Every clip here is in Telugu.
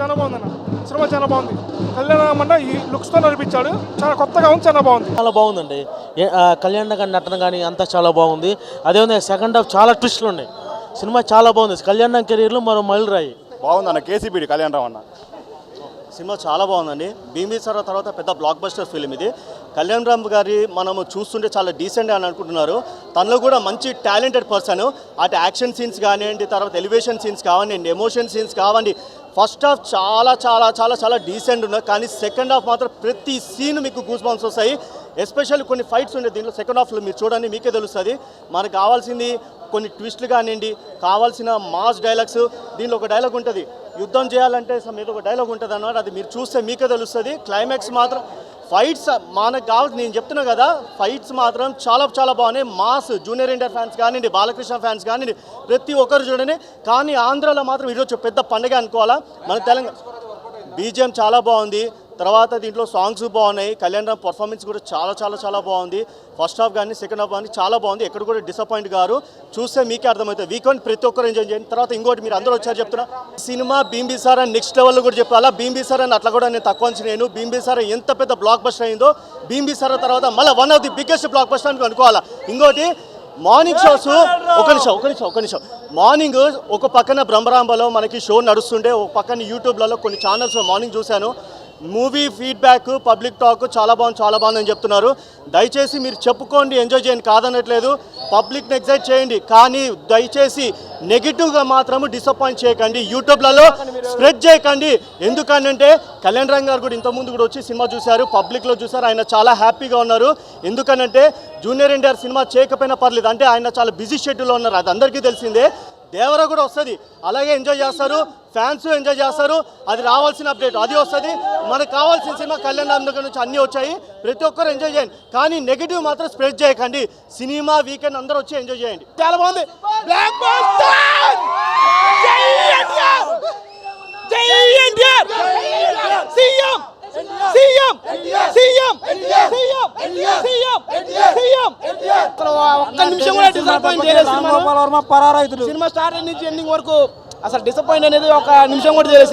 చాలా బాగుందన్న. సినిమా చాలా బాగుంది. కళ్యాణ్ అన్న ఈ లుక్స్తో నడిపించాడు. చాలా కొత్తగా ఉంది, చాలా బాగుంది. చాలా బాగుందండి. కళ్యాణ్ గారి నటన కానీ అంతా చాలా బాగుంది. అదేవిధంగా సెకండ్ హాఫ్ చాలా ట్విస్టులు ఉన్నాయి. సినిమా చాలా బాగుంది. కళ్యాణ్ కెరీర్లో మరో మైలురాయి. బాగుందన్న. కేసీపీడి కళ్యాణ్ రావు అన్న సినిమా చాలా బాగుందండి. భీమేశ్వర తర్వాత పెద్ద బ్లాక్ బస్టర్ ఫిల్మ్ ఇది. కళ్యాణ్ రామ్ గారి మనము చూస్తుంటే చాలా డీసెంట్ అని అనుకుంటున్నారు. తనలో కూడా మంచి టాలెంటెడ్ పర్సన్. అటు యాక్షన్ సీన్స్ కానివ్వండి, తర్వాత ఎలివేషన్ సీన్స్ కానివ్వండి, ఎమోషన్ సీన్స్ కావండి. ఫస్ట్ హాఫ్ చాలా చాలా చాలా చాలా డీసెంట్ ఉన్నాయి. కానీ సెకండ్ హాఫ్ మాత్రం ప్రతి సీన్ మీకు గూస్ బంప్స్ వస్తాయి. ఎస్పెషల్లీ కొన్ని ఫైట్స్ ఉన్నాయి దీంట్లో. సెకండ్ హాఫ్లో మీరు చూడండి, మీకే తెలుస్తుంది. మనకు కావాల్సింది కొన్ని ట్విస్టులు కానివ్వండి, కావాల్సిన మాస్ డైలాగ్స్. దీనిలో ఒక డైలాగ్ ఉంటుంది, యుద్ధం చేయాలంటే మీద ఒక డైలాగ్ ఉంటుంది అన్నమాట. అది మీరు చూస్తే మీకే తెలుస్తుంది. క్లైమాక్స్ మాత్రం ఫైట్స్ మనకు కావాల్సి, నేను చెప్తున్నా కదా, ఫైట్స్ మాత్రం చాలా చాలా బాగున్నాయి. మాస్ జూనియర్ ఎన్టీఆర్ ఫ్యాన్స్ కానివ్వండి, బాలకృష్ణ ఫ్యాన్స్ కానివ్వండి, ప్రతి ఒక్కరు చూడండి. కానీ ఆంధ్రాలో మాత్రం ఈరోజు పెద్ద పండుగ అనుకోవాలా. మన తెలంగాణ బీజిఎం చాలా బాగుంది. తర్వాత దీంట్లో సాంగ్స్ బాగున్నాయి. కళ్యాణ్ రామ్ పర్ఫార్మెన్స్ కూడా చాలా చాలా చాలా బాగుంది. ఫస్ట్ హాఫ్ కానీ సెకండ్ హాఫ్ కానీ చాలా బాగుంది. ఎక్కడ కూడా డిసప్పాయింట్ గారు. చూస్తే మీకే అర్థమవుతుంది. వీకెండ్ ప్రతి ఒక్కరు ఎంజాయ్ చేయండి. తర్వాత ఇంకోటి మీరు అందరూ వచ్చారు చెప్తున్నా, సినిమా భీంబిసారా నెక్స్ట్ లెవెల్లో కూడా చెప్పాలా. భీంబిసారా అట్లా కూడా నేను తక్కువ నేను భీంబిసారా ఎంత పెద్ద బ్లాక్ బస్టర్ అయిందో, భీంబిసారా తర్వాత మళ్ళీ one of the biggest block buster అని అనుకోవాలా. ఇంకోటి మార్నింగ్ షోస్, ఒక నిమిషం మార్నింగ్ ఒక పక్కన బ్రహ్మరాంబలో మనకి షో నడుస్తుండే, ఒక పక్కన యూట్యూబ్లలో కొన్ని ఛానల్స్ మార్నింగ్ చూశాను. మూవీ ఫీడ్బ్యాక్, పబ్లిక్ టాక్ చాలా బాగుందని చెప్తున్నారు. దయచేసి మీరు చెప్పుకోండి, ఎంజాయ్ చేయండి, కాదనట్లేదు. పబ్లిక్ని ఎగ్జైట్ చేయండి, కానీ దయచేసి నెగిటివ్గా మాత్రము డిసప్పాయింట్ చేయకండి. యూట్యూబ్లలో స్ప్రెడ్ చేయకండి. ఎందుకంటే కళ్యాణ్ రామ్ గారు కూడా ఇంతకుముందు కూడా వచ్చి సినిమా చూశారు, పబ్లిక్లో చూశారు. ఆయన చాలా హ్యాపీగా ఉన్నారు. ఎందుకనంటే జూనియర్ ఎన్టీఆర్ సినిమా చేయకపోయినా పర్లేదు, అంటే ఆయన చాలా బిజీ షెడ్యూల్లో ఉన్నారు. అది అందరికీ తెలిసిందే. దేవర కూడా వస్తుంది, అలాగే ఎంజాయ్ చేస్తారు, ఫ్యాన్స్ ఎంజాయ్ చేస్తారు. అది రావాల్సిన అప్డేట్ అది వస్తుంది. మనకు కావాల్సిన సినిమా కళ్యాణ్ రామ్ దగ్గర నుంచి అన్నీ వచ్చాయి. ప్రతి ఒక్కరు ఎంజాయ్ చేయండి, కానీ నెగిటివ్ మాత్రం స్ప్రెడ్ చేయకండి. సినిమా వీకెండ్ అందరూ వచ్చి ఎంజాయ్ చేయండి. చాలా బాగుంది. Block buster! జై ఎన్టీఆర్! జై NTR! CM CM CM CM CM CM. ఒక్క నిమిషం కూడా డిసప్పాయింట్ చేయలేదు. సినిమా స్టార్ట్ నుంచి ఎండింగ్ వరకు అసలు డిసప్పాయింట్ అనేది ఒక నిమిషం కూడా చేయలేదు.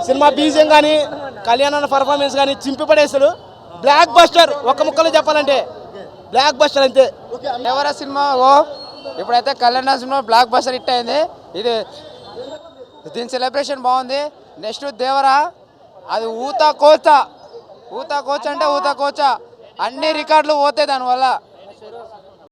సినిమా బీజియం కానీ, కళ్యాణ్ అన్న పర్ఫార్మెన్స్ కానీ చింపి పడేస్తాడు. బ్లాక్ బస్టర్, ఒక్క ముక్కలో చెప్పాలంటే బ్లాక్ బస్టర్ అంతే. ఎవరా సినిమా ఇప్పుడైతే Kalyan cinema block buster hit అయింది. ఇది దీని సెలబ్రేషన్ బాగుంది. నెక్స్ట్ దేవరా, అది ఊతా కోచ అంటే ఊతా కోచ, అన్ని రికార్డులు పోతాయి దానివల్ల.